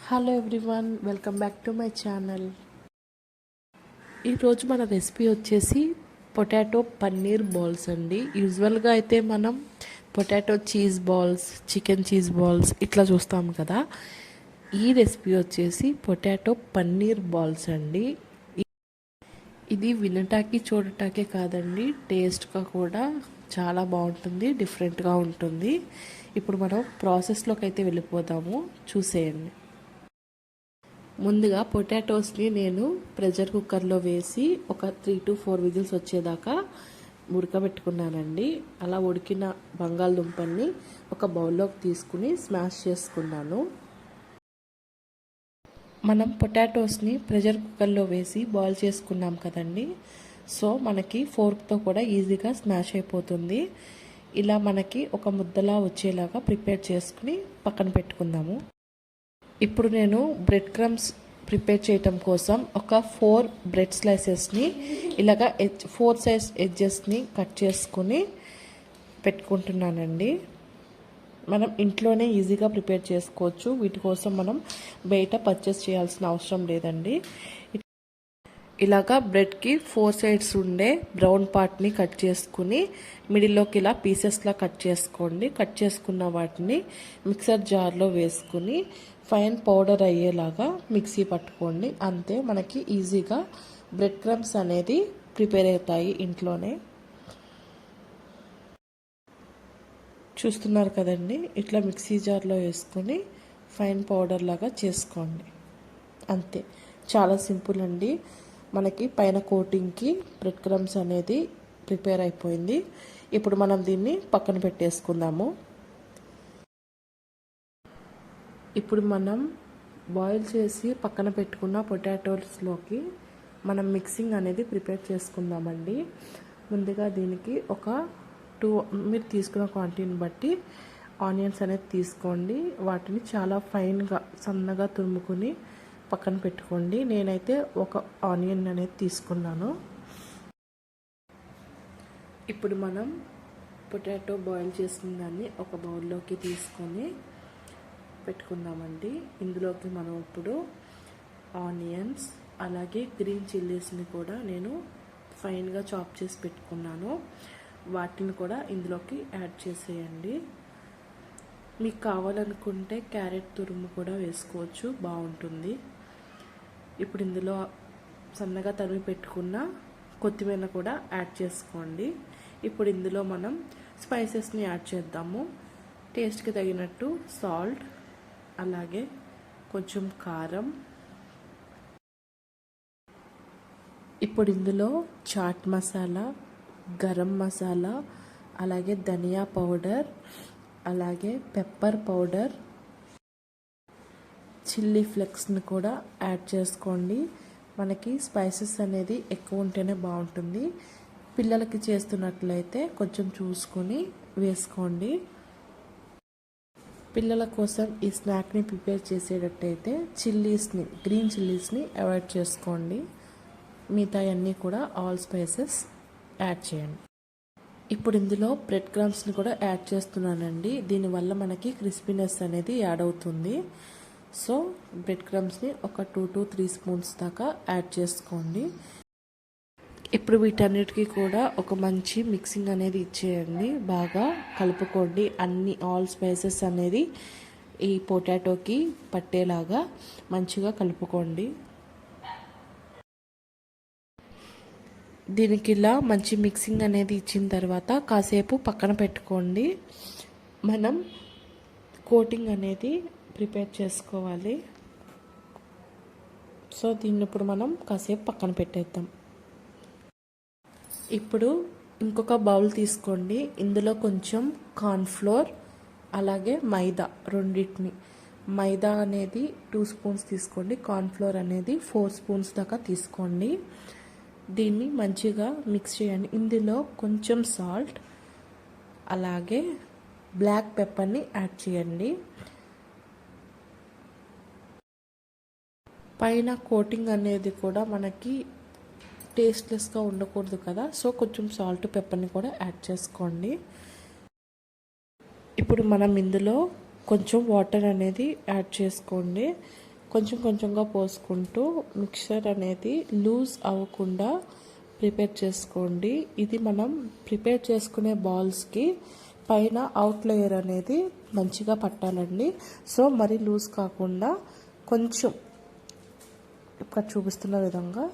Hello everyone, welcome back to my channel. ఈరోజు మన recipe వచ్చేసి పొటాటో పన్నీర్ బాల్స్ అండి. యూజువల్గా అయితే మనం potato cheese balls, chicken cheese balls ఇట్లా చూస్తాం కదా. ఈ రెసిపీ వచ్చేసి పొటాటో పన్నీర్ బాల్స్ అండి. ఇది వినటానికి చూడటానికే కాదండి, టేస్ట్గా కూడా చాలా బాగుంటుంది, డిఫరెంట్గా ఉంటుంది. ఇప్పుడు మనం ప్రాసెస్లోకి అయితే వెళ్ళిపోదాము, చూసేయండి. ముందుగా పొటాటోస్ని నేను ప్రెషర్ కుక్కర్లో వేసి ఒక 3 to 4 విజిల్స్ వచ్చేదాకా ఉడకబెట్టుకున్నానండి. అలా ఉడికిన బంగాళదుంపల్ని ఒక బౌల్లోకి తీసుకుని స్మాష్ చేసుకున్నాను. మనం పొటాటోస్ని ప్రెషర్ కుక్కర్లో వేసి బాయిల్ చేసుకున్నాం కదండి, సో మనకి ఫోర్క్తో కూడా ఈజీగా స్మాష్ అయిపోతుంది. ఇలా మనకి ఒక ముద్దలా వచ్చేలాగా ప్రిపేర్ చేసుకుని పక్కన పెట్టుకుందాము. ఇప్పుడు నేను బ్రెడ్ క్రమ్స్ ప్రిపేర్ చేయటం కోసం ఒక 4 బ్రెడ్ స్లైసెస్ని ఇలాగా 4 సైజ్ ఎడ్జెస్ని కట్ చేసుకుని పెట్టుకుంటున్నానండి. మనం ఇంట్లోనే ఈజీగా ప్రిపేర్ చేసుకోవచ్చు. వీటి కోసం మనం బయట పర్చేస్ చేయాల్సిన అవసరం లేదండి. ఇలాగా బ్రెడ్కి 4 సైడ్స్ ఉండే బ్రౌన్ పార్ట్ని కట్ చేసుకుని మిడిల్లోకి ఇలా పీసెస్లా కట్ చేసుకోండి. కట్ చేసుకున్న వాటిని మిక్సర్ జార్లో వేసుకుని ఫైన్ పౌడర్ అయ్యేలాగా మిక్సీ పట్టుకోండి. అంతే, మనకి ఈజీగా బ్రెడ్ క్రమ్స్ అనేది ప్రిపేర్ అవుతాయి ఇంట్లోనే. చూస్తున్నారు కదండి, ఇట్లా మిక్సీ జార్లో వేసుకొని ఫైన్ పౌడర్ లాగా చేసుకోండి. అంతే, చాలా సింపుల్ అండి. మనకి పైన కోటింగ్కి బ్రెడ్ క్రమ్స్ అనేది ప్రిపేర్ అయిపోయింది. ఇప్పుడు మనం దీన్ని పక్కన పెట్టేసుకుందాము. ఇప్పుడు మనం బాయిల్ చేసి పక్కన పెట్టుకున్న పొటాటోస్లోకి మనం మిక్సింగ్ అనేది ప్రిపేర్ చేసుకుందామండి. ముందుగా దీనికి ఒక 2 మీరు తీసుకున్న క్వాంటిటీని బట్టి ఆనియన్స్ అనేది తీసుకోండి. వాటిని చాలా ఫైన్గా సన్నగా తురుముకుని పక్కన పెట్టుకోండి. నేనైతే ఒక ఆనియన్ అనేది తీసుకున్నాను. ఇప్పుడు మనం పొటాటో బాయిల్ చేసుకున్న దాన్ని ఒక బౌల్లోకి తీసుకొని పెట్టుకుందామండి. ఇందులోకి మనం ఇప్పుడు ఆనియన్స్ అలాగే గ్రీన్ చిల్లీస్ని కూడా నేను ఫైన్గా చాప్ చేసి పెట్టుకున్నాను. వాటిని కూడా ఇందులోకి యాడ్ చేసేయండి. మీకు కావాలనుకుంటే క్యారెట్ తురుము కూడా వేసుకోవచ్చు, బాగుంటుంది. ఇప్పుడు ఇందులో సన్నగా తరిగి పెట్టుకున్న కొత్తిమీర కూడా యాడ్ చేసుకోండి. ఇప్పుడు ఇందులో మనం స్పైసెస్ని యాడ్ చేద్దాము. టేస్ట్కి తగినట్టు సాల్ట్, అలాగే కొంచెం కారం. ఇప్పుడు ఇందులో చాట్ మసాలా, గరం మసాలా, అలాగే ధనియా పౌడర్, అలాగే పెప్పర్ పౌడర్, చిల్లీ ఫ్లేక్స్ని కూడా యాడ్ చేసుకోండి. మనకి స్పైసెస్ అనేది ఎక్కువ ఉంటేనే బాగుంటుంది. పిల్లలకి చేస్తున్నట్లయితే కొంచెం చూసుకొని వేసుకోండి. పిల్లల కోసం ఈ స్నాక్ని ప్రిపేర్ చేసేటట్టయితే గ్రీన్ చిల్లీస్ని అవాయిడ్ చేసుకోండి. మిగతా అన్నీ కూడా ఆల్ స్పైసెస్ యాడ్ చేయండి. ఇప్పుడు ఇందులో బ్రెడ్ క్రమ్స్ని కూడా యాడ్ చేస్తున్నానండి. దీనివల్ల మనకి క్రిస్పీనెస్ అనేది యాడ్ అవుతుంది. సో బ్రెడ్ క్రమ్స్ని ఒక 2 to 3 స్పూన్స్ దాకా యాడ్ చేసుకోండి. ఇప్పుడు వీటన్నిటికీ కూడా ఒక మంచి మిక్సింగ్ అనేది ఇచ్చేయండి. బాగా కలుపుకోండి. ఆల్ స్పైసెస్ అనేది ఈ పొటాటోకి పట్టేలాగా మంచిగా కలుపుకోండి. దీనికి ఇలా మంచి మిక్సింగ్ అనేది ఇచ్చిన తర్వాత కాసేపు పక్కన పెట్టుకోండి. మనం కోటింగ్ అనేది ప్రిపేర్ చేసుకోవాలి. సో దీన్ని ఇప్పుడు మనం కాసేపు పక్కన పెట్టేద్దాం. ఇప్పుడు ఇంకొక బౌల్ తీసుకోండి. ఇందులో కొంచెం కార్న్ఫ్లోర్ అలాగే మైదా, రెండింటిని, మైదా అనేది 2 స్పూన్స్ తీసుకోండి, కార్న్ఫ్లోర్ అనేది 4 స్పూన్స్ దాకా తీసుకోండి. దీన్ని మంచిగా మిక్స్ చేయండి. ఇందులో కొంచెం సాల్ట్ అలాగే బ్లాక్ పెప్పర్ని యాడ్ చేయండి. పైన కోటింగ్ అనేది కూడా మనకి టేస్ట్లెస్గా ఉండకూడదు కదా, సో కొంచెం సాల్ట్ పెప్పర్ని కూడా యాడ్ చేసుకోండి. ఇప్పుడు మనం ఇందులో కొంచెం వాటర్ అనేది యాడ్ చేసుకోండి. కొంచెం కొంచెంగా పోసుకుంటూ మిక్చర్ అనేది లూజ్ అవ్వకుండా ప్రిపేర్ చేసుకోండి. ఇది మనం ప్రిపేర్ చేసుకునే బాల్స్కి పైన అవుట్ లేయర్ అనేది మంచిగా పట్టాలండి. సో మరి లూజ్ కాకుండా కొంచెం ఇక్కడ చూపిస్తున్న విధంగా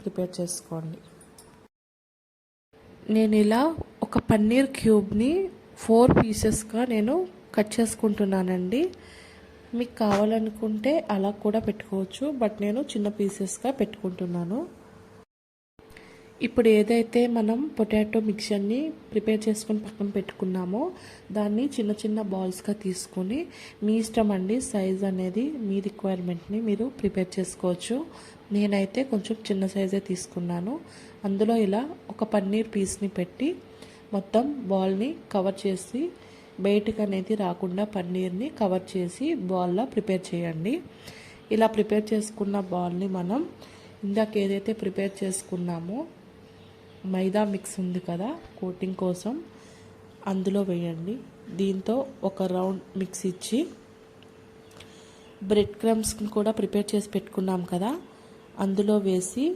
ప్రిపేర్ చేసుకోండి. నేను ఇలా ఒక పన్నీర్ క్యూబ్ని 4 పీసెస్గా నేను కట్ చేసుకుంటున్నానండి. మీకు కావాలనుకుంటే అలా కూడా పెట్టుకోవచ్చు, బట్ నేను చిన్న పీసెస్గా పెట్టుకుంటున్నాను. ఇప్పుడు ఏదైతే మనం పొటాటో మిక్చర్ని ప్రిపేర్ చేసుకొని పక్కన పెట్టుకున్నామో దాన్ని చిన్న చిన్న బాల్స్గా తీసుకొని మీ ఇష్టం అండి, సైజ్ అనేది మీ రిక్వైర్మెంట్ని మీరు ప్రిపేర్ చేసుకోవచ్చు. నేనైతే కొంచెం చిన్న సైజే తీసుకున్నాను. అందులో ఇలా ఒక పన్నీర్ పీస్ని పెట్టి మొత్తం బాల్ని కవర్ చేసి బయటకు అనేది రాకుండా పన్నీర్ని కవర్ చేసి బాల్లా ప్రిపేర్ చేయండి. ఇలా ప్రిపేర్ చేసుకున్న బాల్ని మనం ఇందాక ఏదైతే ప్రిపేర్ చేసుకున్నామో మైదా మిక్స్ ఉంది కదా కోటింగ్ కోసం, అందులో వేయండి. దీంతో ఒక రౌండ్ మిక్స్ ఇచ్చి బ్రెడ్ క్రమ్స్ని కూడా ప్రిపేర్ చేసి పెట్టుకున్నాం కదా అందులో వేసి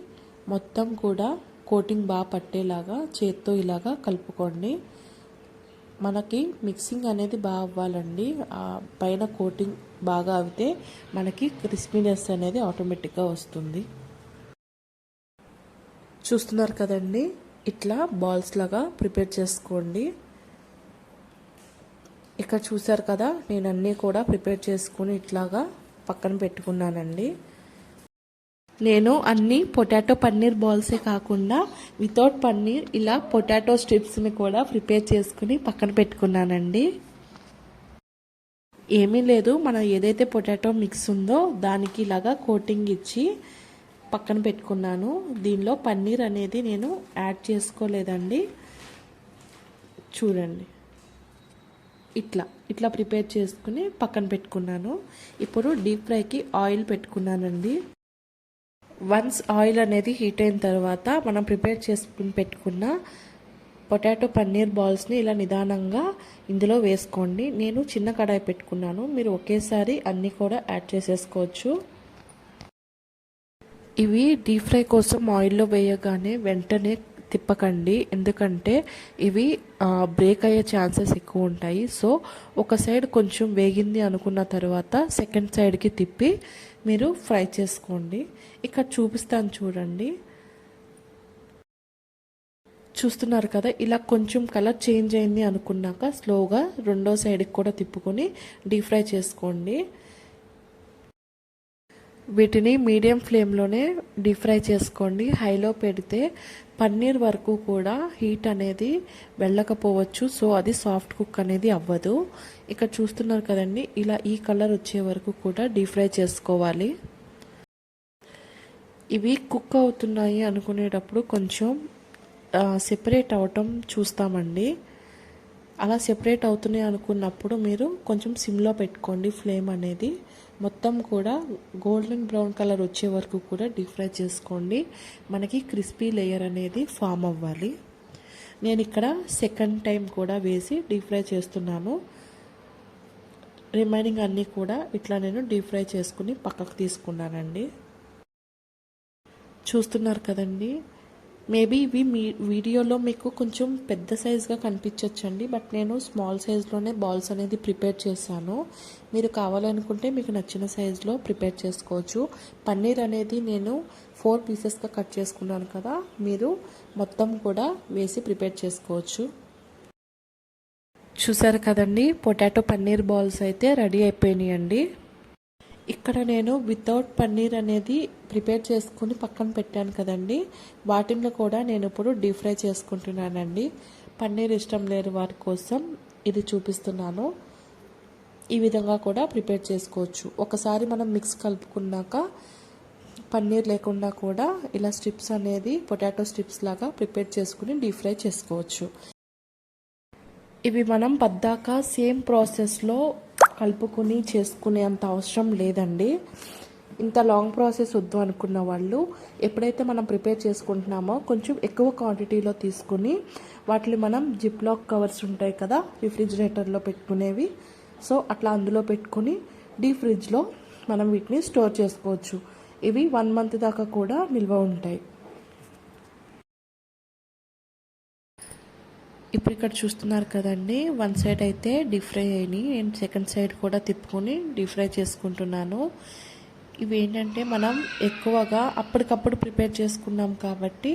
మొత్తం కూడా కోటింగ్ బాగా పట్టేలాగా చేత్తో ఇలాగా కలుపుకోండి. మనకి మిక్సింగ్ అనేది బాగా అవ్వాలండి. పైన కోటింగ్ బాగా అవితే మనకి క్రిస్పీనెస్ అనేది ఆటోమేటిక్గా వస్తుంది. చూస్తున్నారు కదండి, ఇట్లా బాల్స్ లాగా ప్రిపేర్ చేసుకోండి. ఇక్కడ చూసారు కదా, నేను అన్నీ కూడా ప్రిపేర్ చేసుకుని ఇట్లాగా పక్కన పెట్టుకున్నానండి. నేను అన్ని పొటాటో పన్నీర్ బాల్సే కాకుండా వితౌట్ పన్నీర్ ఇలా పొటాటో స్ట్రిప్స్ని కూడా ప్రిపేర్ చేసుకుని పక్కన పెట్టుకున్నానండి. ఏమీ లేదు, మనం ఏదైతే పొటాటో మిక్స్ ఉందో దానికి ఇలాగా కోటింగ్ ఇచ్చి పక్కన పెట్టుకున్నాను. దీనిలో పన్నీర్ అనేది నేను యాడ్ చేసుకోలేదండి. చూడండి, ఇట్లా ప్రిపేర్ చేసుకుని పక్కన పెట్టుకున్నాను. ఇప్పుడు డీప్ ఫ్రైకి ఆయిల్ పెట్టుకున్నానండి. వన్స్ ఆయిల్ అనేది హీట్ అయిన తర్వాత మనం ప్రిపేర్ చేసుకుని పెట్టుకున్న పొటాటో పన్నీర్ బాల్స్ని ఇలా నిదానంగా ఇందులో వేసుకోండి. నేను చిన్న కడాయి పెట్టుకున్నాను, మీరు ఒకేసారి అన్నీ కూడా యాడ్ చేసేసుకోవచ్చు. ఇవి డీప్ ఫ్రై కోసం ఆయిల్లో వేయగానే వెంటనే తిప్పకండి, ఎందుకంటే ఇవి బ్రేక్ అయ్యే ఛాన్సెస్ ఎక్కువ ఉంటాయి. సో ఒక సైడ్ కొంచెం వేగింది అనుకున్న తర్వాత సెకండ్ సైడ్కి తిప్పి మీరు ఫ్రై చేసుకోండి. ఇక్కడ చూపిస్తాను చూడండి. చూస్తున్నారు కదా, ఇలా కొంచెం కలర్ చేంజ్ అయింది అనుకున్నాక స్లోగా రెండో సైడ్కి కూడా తిప్పుకొని డీప్ ఫ్రై చేసుకోండి. వీటిని మీడియం ఫ్లేమ్లోనే డీప్ ఫ్రై చేసుకోండి. హైలో పెడితే పన్నీర్ వరకు కూడా హీట్ అనేది వెళ్ళకపోవచ్చు, సో అది సాఫ్ట్ కుక్ అనేది అవ్వదు. ఇక్కడ చూస్తున్నారు కదండి, ఇలా ఈ కలర్ వచ్చే వరకు కూడా డీప్ ఫ్రై చేసుకోవాలి. ఇవి కుక్ అవుతున్నాయి అనుకునేటప్పుడు కొంచెం సెపరేట్ అవటం చూస్తామండి. అలా సెపరేట్ అవుతున్నాయి అనుకున్నప్పుడు మీరు కొంచెం సిమ్లో పెట్టుకోండి ఫ్లేమ్ అనేది. మొత్తం కూడా గోల్డెన్ బ్రౌన్ కలర్ వచ్చే వరకు కూడా డీప్ ఫ్రై చేసుకోండి. మనకి క్రిస్పీ లేయర్ అనేది ఫామ్ అవ్వాలి. నేను ఇక్కడ సెకండ్ టైం కూడా వేసి డీప్ ఫ్రై చేస్తున్నాను. రిమైనింగ్ అన్నీ కూడా ఇట్లా నేను డీప్ ఫ్రై చేసుకుని పక్కకు తీసుకున్నానండి. చూస్తున్నారు కదండి, మేబీ ఇవి మీ వీడియోలో మీకు కొంచెం పెద్ద సైజ్గా కనిపించవచ్చండి, బట్ నేను స్మాల్ సైజ్లోనే బాల్స్ అనేది ప్రిపేర్ చేశాను. మీరు కావాలనుకుంటే మీకు నచ్చిన సైజులో ప్రిపేర్ చేసుకోవచ్చు. పన్నీర్ అనేది నేను 4 పీసెస్గా కట్ చేసుకున్నాను కదా, మీరు మొత్తం కూడా వేసి ప్రిపేర్ చేసుకోవచ్చు. చూసారు కదండి, పొటాటో పన్నీర్ బాల్స్ అయితే రెడీ అయిపోయినాయండి. ఇక్కడ నేను వితౌట్ పన్నీర్ అనేది ప్రిపేర్ చేసుకుని పక్కన పెట్టాను కదండి, వాటిల్లో కూడా నేను ఇప్పుడు డీప్ ఫ్రై చేసుకుంటున్నానండి. పన్నీర్ ఇష్టం లేని వారి కోసం ఇది చూపిస్తున్నాను. ఈ విధంగా కూడా ప్రిపేర్ చేసుకోవచ్చు. ఒకసారి మనం మిక్స్ కలుపుకున్నాక పన్నీర్ లేకుండా కూడా ఇలా స్ట్రిప్స్ అనేది పొటాటో స్ట్రిప్స్ లాగా ప్రిపేర్ చేసుకుని డీప్ ఫ్రై చేసుకోవచ్చు. ఇవి మనం పద్దాక సేమ్ ప్రాసెస్లో కలుపుకొని చేసుకునే అంత అవసరం లేదండి. ఇంత లాంగ్ ప్రాసెస్ వద్దు అనుకున్న వాళ్ళు ఎప్పుడైతే మనం ప్రిపేర్ చేసుకుంటున్నామో కొంచెం ఎక్కువ క్వాంటిటీలో తీసుకుని వాటిని మనం జిప్ లాక్ కవర్స్ ఉంటాయి కదా రిఫ్రిజిరేటర్లో పెట్టుకునేవి, సో అట్లా అందులో పెట్టుకుని డీప్ ఫ్రిడ్జ్లో మనం వీటిని స్టోర్ చేసుకోవచ్చు. ఇవి 1 మంత్ దాకా కూడా నిల్వ ఉంటాయి. ఇప్పుడు ఇక్కడ చూస్తున్నారు కదండి, 1 సైడ్ అయితే డీప్ ఫ్రై అయినాయి. నేను సెకండ్ సైడ్ కూడా తిప్పుకొని డీప్ ఫ్రై చేసుకుంటున్నాను. ఇవి ఏంటంటే మనం ఎక్కువగా అప్పటికప్పుడు ప్రిపేర్ చేసుకున్నాం కాబట్టి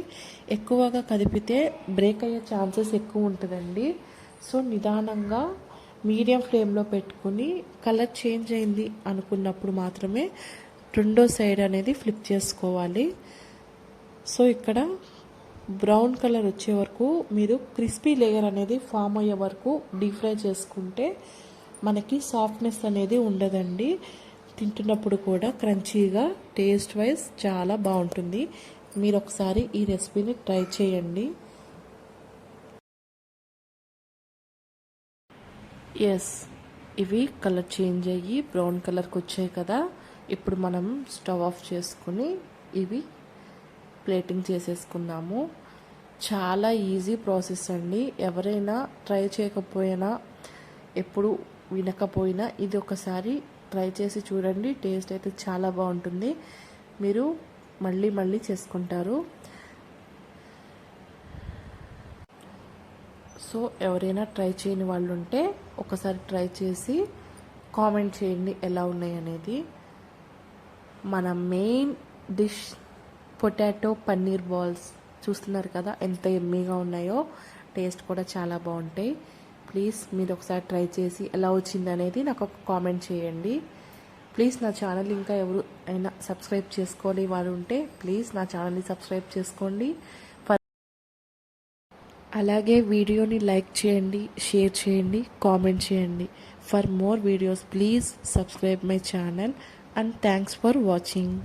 ఎక్కువగా కదిపితే బ్రేక్ అయ్యే ఛాన్సెస్ ఎక్కువ ఉంటుందండి. సో నిదానంగా మీడియం ఫ్లేమ్లో పెట్టుకుని కలర్ చేంజ్ అయింది అనుకున్నప్పుడు మాత్రమే రెండో సైడ్ అనేది ఫ్లిప్ చేసుకోవాలి. సో ఇక్కడ బ్రౌన్ కలర్ వచ్చే వరకు మీరు క్రిస్పీ లేయర్ అనేది ఫామ్ అయ్యే వరకు డీప్ ఫ్రై చేసుకుంటే మనకి సాఫ్ట్నెస్ అనేది ఉండదండి. తింటున్నప్పుడు కూడా క్రంచీగా టేస్ట్ వైజ్ చాలా బాగుంటుంది. మీరు ఒకసారి ఈ రెసిపీని ట్రై చేయండి. ఎస్, ఇవి కలర్ చేంజ్ అయ్యి బ్రౌన్ కలర్కి వచ్చాయి కదా. ఇప్పుడు మనం స్టవ్ ఆఫ్ చేసుకుని ఇవి ప్లేటింగ్ చేసేసుకుందాము. చాలా ఈజీ ప్రాసెస్ అండి. ఎవరైనా ట్రై చేయకపోయినా, ఎప్పుడు వినకపోయినా ఇది ఒకసారి ట్రై చేసి చూడండి. టేస్ట్ అయితే చాలా బాగుంటుంది. మీరు మళ్ళీ మళ్ళీ చేసుకుంటారు. సో ఎవరైనా ట్రై చేయని వాళ్ళు ఉంటే ఒకసారి ట్రై చేసి కామెంట్ చేయండి ఎలా ఉన్నాయి అనేది. మన main dish potato paneer balls చూస్తున్నారు కదా ఎంత ఎమ్మీగా ఉన్నాయో. టేస్ట్ కూడా చాలా బాగుంటాయి. ప్లీజ్ మీరు ఒకసారి ట్రై చేసి ఎలా వచ్చింది అనేది నాకు ఒక కామెంట్ చేయండి. ప్లీజ్ నా ఛానల్ ఇంకా ఎవరు అయినా సబ్స్క్రైబ్ చేసుకోవాలి వారు ఉంటే ప్లీజ్ నా ఛానల్ని సబ్స్క్రైబ్ చేసుకోండి. అలాగే వీడియోని లైక్ చేయండి, షేర్ చేయండి, కామెంట్ చేయండి. For more videos please subscribe my channel and thanks for watching.